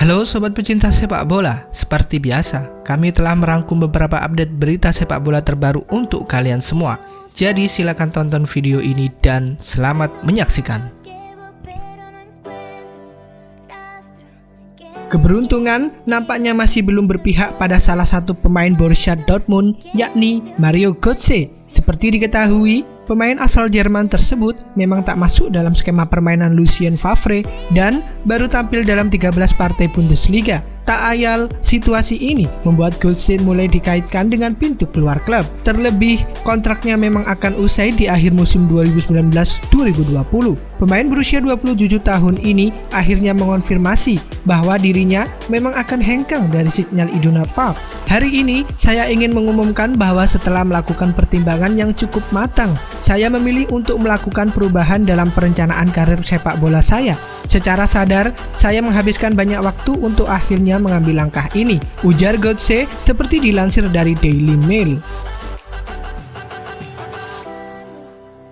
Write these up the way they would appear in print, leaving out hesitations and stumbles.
Halo sobat pecinta sepak bola, seperti biasa kami telah merangkum beberapa update berita sepak bola terbaru untuk kalian semua. Jadi silakan tonton video ini dan selamat menyaksikan. Keberuntungan nampaknya masih belum berpihak pada salah satu pemain Borussia Dortmund, yakni Mario Götze. Seperti diketahui, pemain asal Jerman tersebut memang tak masuk dalam skema permainan Lucien Favre dan baru tampil dalam 13 partai Bundesliga. Tak ayal, situasi ini membuat Götze mulai dikaitkan dengan pintu keluar klub. Terlebih, kontraknya memang akan usai di akhir musim 2019-2020. Pemain berusia 27 tahun ini akhirnya mengonfirmasi bahwa dirinya memang akan hengkang dari Signal Iduna Park. Hari ini, saya ingin mengumumkan bahwa setelah melakukan pertimbangan yang cukup matang, saya memilih untuk melakukan perubahan dalam perencanaan karir sepak bola saya. Secara sadar, saya menghabiskan banyak waktu untuk akhirnya mengambil langkah ini, ujar Götze seperti dilansir dari Daily Mail.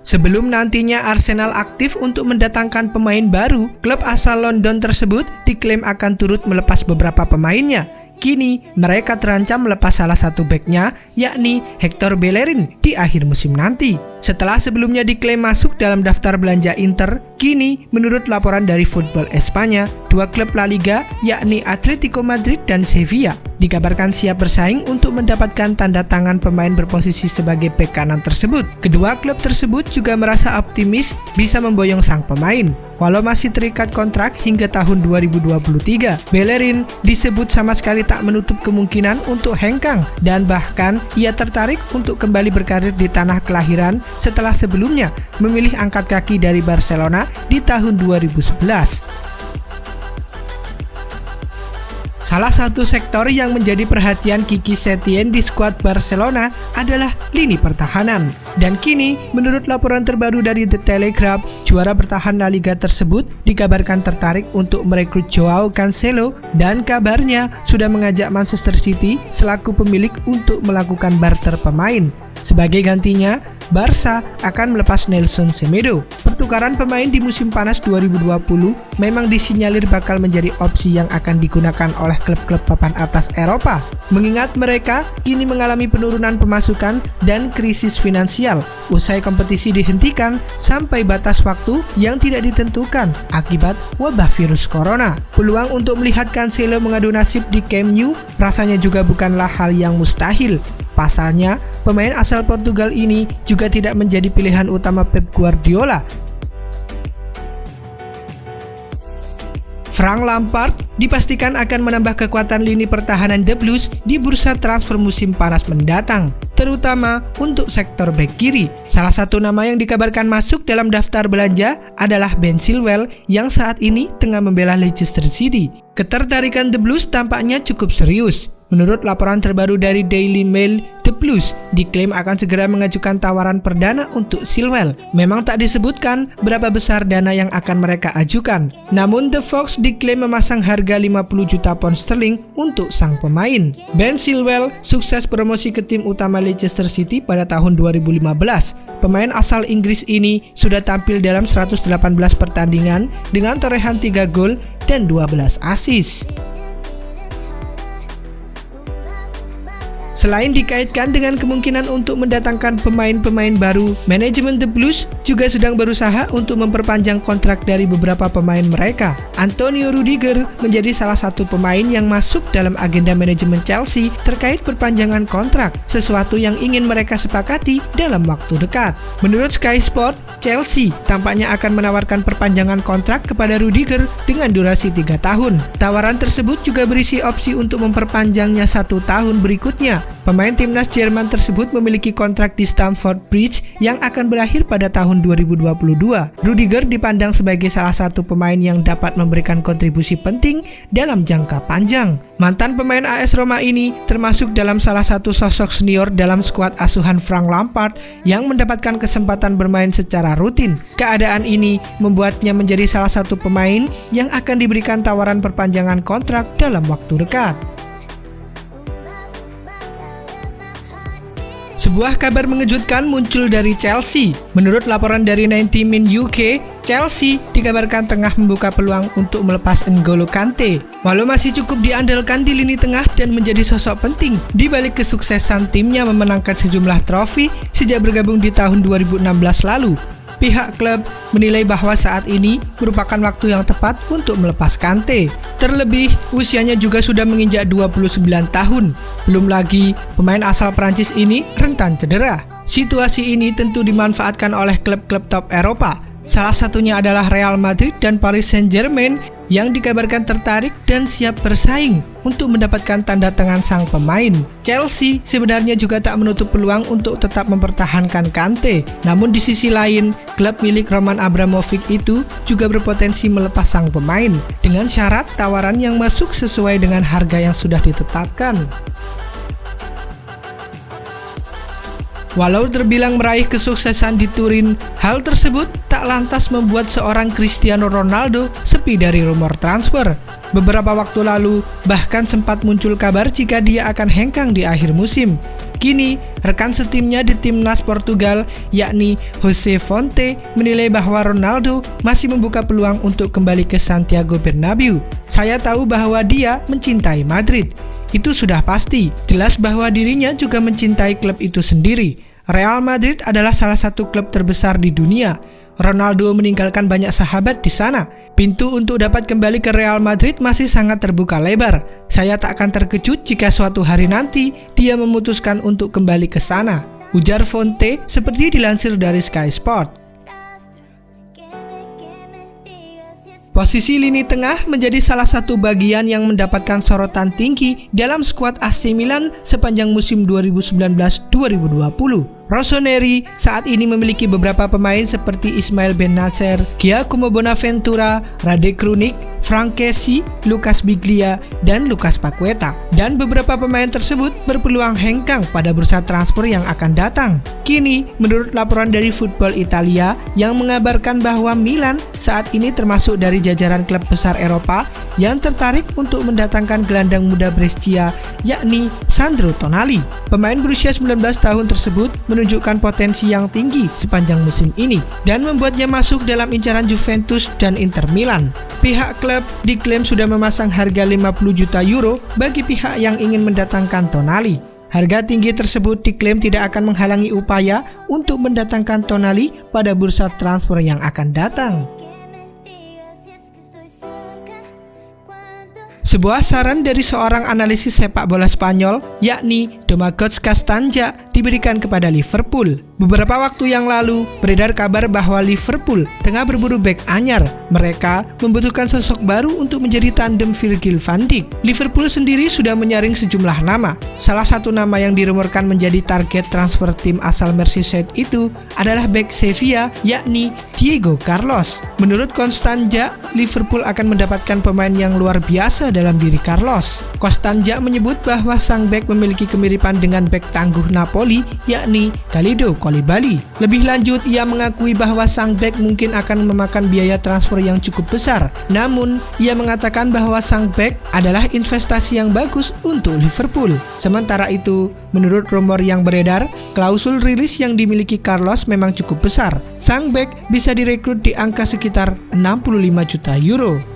Sebelum nantinya Arsenal aktif untuk mendatangkan pemain baru, klub asal London tersebut diklaim akan turut melepas beberapa pemainnya. Kini, mereka terancam melepas salah satu beknya, yakni Hector Bellerin di akhir musim nanti. Setelah sebelumnya diklaim masuk dalam daftar belanja Inter, kini menurut laporan dari Football Espanya, dua klub La Liga, yakni Atletico Madrid dan Sevilla, dikabarkan siap bersaing untuk mendapatkan tanda tangan pemain berposisi sebagai bek kanan tersebut. Kedua klub tersebut juga merasa optimis bisa memboyong sang pemain. Walau masih terikat kontrak hingga tahun 2023, Bellerin disebut sama sekali tak menutup kemungkinan untuk hengkang dan bahkan ia tertarik untuk kembali berkarir di tanah kelahiran setelah sebelumnya memilih angkat kaki dari Barcelona di tahun 2011. Salah satu sektor yang menjadi perhatian Quique Setién di skuad Barcelona adalah lini pertahanan. Dan kini, menurut laporan terbaru dari The Telegraph, juara bertahan La Liga tersebut dikabarkan tertarik untuk merekrut Joao Cancelo dan kabarnya sudah mengajak Manchester City selaku pemilik untuk melakukan barter pemain. Sebagai gantinya, Barca akan melepas Nelson Semedo. Pertukaran pemain di musim panas 2020 memang disinyalir bakal menjadi opsi yang akan digunakan oleh klub-klub papan atas Eropa, mengingat mereka kini mengalami penurunan pemasukan dan krisis finansial usai kompetisi dihentikan sampai batas waktu yang tidak ditentukan akibat wabah virus corona. Peluang untuk melihat Cancelo mengadu nasib di Camp Nou rasanya juga bukanlah hal yang mustahil. Pasalnya, pemain asal Portugal ini juga tidak menjadi pilihan utama Pep Guardiola. Frank Lampard dipastikan akan menambah kekuatan lini pertahanan The Blues di bursa transfer musim panas mendatang, terutama untuk sektor bek kiri. Salah satu nama yang dikabarkan masuk dalam daftar belanja adalah Ben Chilwell yang saat ini tengah membela Leicester City. Ketertarikan The Blues tampaknya cukup serius. Menurut laporan terbaru dari Daily Mail, The Blues diklaim akan segera mengajukan tawaran perdana untuk Chilwell. Memang tak disebutkan berapa besar dana yang akan mereka ajukan. Namun The Fox diklaim memasang harga 50 juta pound sterling untuk sang pemain. Ben Chilwell sukses promosi ke tim utama Leicester City pada tahun 2015. Pemain asal Inggris ini sudah tampil dalam 118 pertandingan dengan torehan 3 gol dan 12 assist. Selain dikaitkan dengan kemungkinan untuk mendatangkan pemain-pemain baru, manajemen The Blues juga sedang berusaha untuk memperpanjang kontrak dari beberapa pemain mereka. Antonio Rudiger menjadi salah satu pemain yang masuk dalam agenda manajemen Chelsea terkait perpanjangan kontrak, sesuatu yang ingin mereka sepakati dalam waktu dekat. Menurut Sky Sport, Chelsea tampaknya akan menawarkan perpanjangan kontrak kepada Rudiger dengan durasi 3 tahun. Tawaran tersebut juga berisi opsi untuk memperpanjangnya 1 tahun berikutnya. Pemain timnas Jerman tersebut memiliki kontrak di Stamford Bridge yang akan berakhir pada tahun 2022. Rudiger dipandang sebagai salah satu pemain yang dapat memberikan kontribusi penting dalam jangka panjang. Mantan pemain AS Roma ini termasuk dalam salah satu sosok senior dalam skuad asuhan Frank Lampard yang mendapatkan kesempatan bermain secara rutin. Keadaan ini membuatnya menjadi salah satu pemain yang akan diberikan tawaran perpanjangan kontrak dalam waktu dekat. Sebuah kabar mengejutkan muncul dari Chelsea. Menurut laporan dari 90 Min UK, Chelsea dikabarkan tengah membuka peluang untuk melepas N'Golo Kante. Walau masih cukup diandalkan di lini tengah dan menjadi sosok penting di balik kesuksesan timnya memenangkan sejumlah trofi sejak bergabung di tahun 2016 lalu, pihak klub menilai bahwa saat ini merupakan waktu yang tepat untuk melepas Kante. Terlebih, usianya juga sudah menginjak 29 tahun. Belum lagi, pemain asal Prancis ini rentan cedera. Situasi ini tentu dimanfaatkan oleh klub-klub top Eropa. Salah satunya adalah Real Madrid dan Paris Saint-Germain yang dikabarkan tertarik dan siap bersaing untuk mendapatkan tanda tangan sang pemain. Chelsea sebenarnya juga tak menutup peluang untuk tetap mempertahankan Kante. Namun di sisi lain, klub milik Roman Abramovich itu juga berpotensi melepas sang pemain dengan syarat tawaran yang masuk sesuai dengan harga yang sudah ditetapkan. Walau terbilang meraih kesuksesan di Turin, hal tersebut tak lantas membuat seorang Cristiano Ronaldo sepi dari rumor transfer. Beberapa waktu lalu, bahkan sempat muncul kabar jika dia akan hengkang di akhir musim. Kini, rekan setimnya di timnas Portugal, yakni Jose Fonte, menilai bahwa Ronaldo masih membuka peluang untuk kembali ke Santiago Bernabéu. Saya tahu bahwa dia mencintai Madrid. Itu sudah pasti, jelas bahwa dirinya juga mencintai klub itu sendiri. Real Madrid adalah salah satu klub terbesar di dunia. Ronaldo meninggalkan banyak sahabat di sana. Pintu untuk dapat kembali ke Real Madrid masih sangat terbuka lebar. Saya tak akan terkejut jika suatu hari nanti dia memutuskan untuk kembali ke sana, ujar Fonte seperti dilansir dari Sky Sport. Posisi lini tengah menjadi salah satu bagian yang mendapatkan sorotan tinggi dalam skuad AC Milan sepanjang musim 2019-2020. Rossoneri saat ini memiliki beberapa pemain seperti Ismail Benacer, Giacomo Bonaventura, Radek Krunic, Franck Kessie, Lucas Biglia, dan Lucas Paqueta. Dan beberapa pemain tersebut berpeluang hengkang pada bursa transfer yang akan datang. Kini, menurut laporan dari Football Italia yang mengabarkan bahwa Milan saat ini termasuk dari jajaran klub besar Eropa yang tertarik untuk mendatangkan gelandang muda Brescia, yakni Sandro Tonali. Pemain berusia 19 tahun tersebut menunjukkan potensi yang tinggi sepanjang musim ini dan membuatnya masuk dalam incaran Juventus dan Inter Milan. Pihak klub diklaim sudah memasang harga 50 juta euro bagi pihak yang ingin mendatangkan Tonali. Harga tinggi tersebut diklaim tidak akan menghalangi upaya untuk mendatangkan Tonali pada bursa transfer yang akan datang. Sebuah saran dari seorang analisis sepak bola Spanyol, yakni Domagoj Castanja, diberikan kepada Liverpool. Beberapa waktu yang lalu, beredar kabar bahwa Liverpool tengah berburu bek anyar. Mereka membutuhkan sosok baru untuk menjadi tandem Virgil van Dijk. Liverpool sendiri sudah menyaring sejumlah nama. Salah satu nama yang dirumorkan menjadi target transfer tim asal Merseyside itu adalah bek Sevilla, yakni Diego Carlos. Menurut Castanja, Liverpool akan mendapatkan pemain yang luar biasa dalam diri Carlos. Castanja menyebut bahwa sang bek memiliki kemiripan dengan bek tangguh Napoli, yakni Kalidou Koulibaly. Lebih lanjut, ia mengakui bahwa sang bek mungkin akan memakan biaya transfer yang cukup besar. Namun, ia mengatakan bahwa sang bek adalah investasi yang bagus untuk Liverpool. Sementara itu, menurut rumor yang beredar, klausul rilis yang dimiliki Carlos memang cukup besar. Sang bek bisa direkrut di angka sekitar 65 juta euro.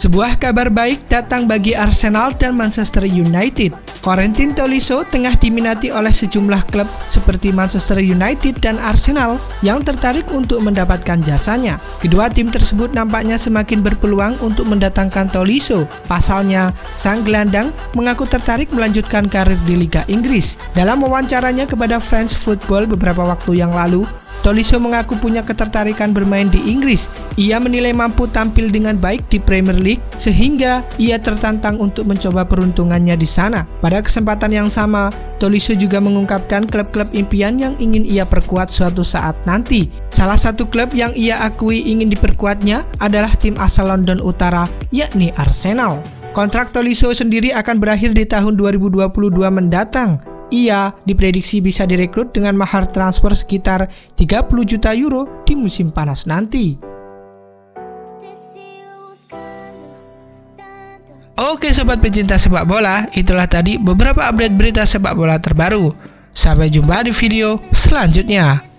Sebuah kabar baik datang bagi Arsenal dan Manchester United. Corentin Tolisso tengah diminati oleh sejumlah klub seperti Manchester United dan Arsenal yang tertarik untuk mendapatkan jasanya. Kedua tim tersebut nampaknya semakin berpeluang untuk mendatangkan Tolisso. Pasalnya, sang gelandang mengaku tertarik melanjutkan karir di Liga Inggris. Dalam wawancaranya kepada France Football beberapa waktu yang lalu, Tolisso mengaku punya ketertarikan bermain di Inggris. Ia menilai mampu tampil dengan baik di Premier League sehingga ia tertantang untuk mencoba peruntungannya di sana. Pada kesempatan yang sama, Tolisso juga mengungkapkan klub-klub impian yang ingin ia perkuat suatu saat nanti. Salah satu klub yang ia akui ingin diperkuatnya adalah tim asal London Utara, yakni Arsenal. Kontrak Tolisso sendiri akan berakhir di tahun 2022 mendatang. Ia diprediksi bisa direkrut dengan mahar transfer sekitar 30 juta euro di musim panas nanti. Oke sobat pecinta sepak bola, itulah tadi beberapa update berita sepak bola terbaru. Sampai jumpa di video selanjutnya.